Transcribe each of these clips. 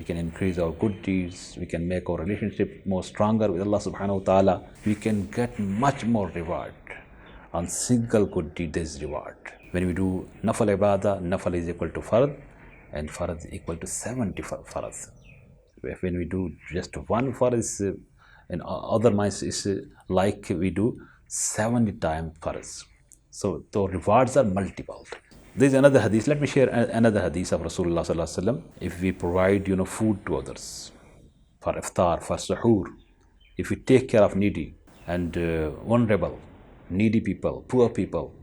can increase our good deeds, we can make our relationship more stronger with Allah subhanahu wa ta'ala, we can get much more reward. On single good deed there is reward. When we do nafal ibadah, nafal is equal to fard, and fard is equal to 70 fards. When we do just one fard, in other minds is like we do 70 times fards. So the rewards are multiplied. There is another hadith. Let me share another hadith of Rasulullah sallallahu alaihi wasallam. If we provide, food to others for iftar, for suhoor, if we take care of needy and vulnerable, needy people, poor people,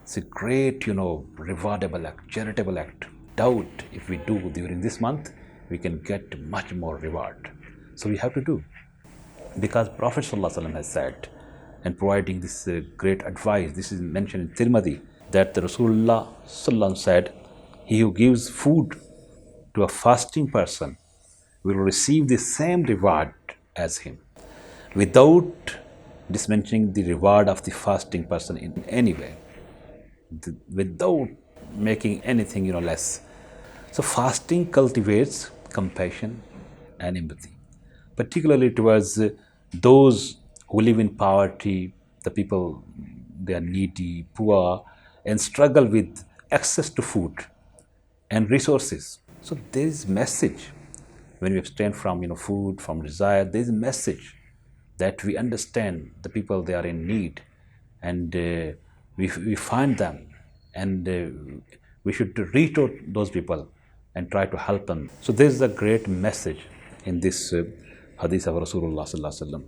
it's a great, rewardable act, charitable act. Doubt if we do during this month, we can get much more reward. So we have to do, because Prophet sallallahu alaihi wasallam has said, and providing this great advice. This is mentioned in Tirmidhi, that the Rasulullah sallallahu said, he who gives food to a fasting person will receive the same reward as him, without dismentioning the reward of the fasting person in any way, without making anything less. So fasting cultivates compassion and empathy, particularly towards those who live in poverty, the people, they are needy, poor, and struggle with access to food and resources. So there is message when we abstain from food, from desire. There is a message that we understand the people, they are in need, and we find them, and we should reach out those people and try to help them. So there is a great message in this hadith of Rasulullah sallallahu alaihi wasallam.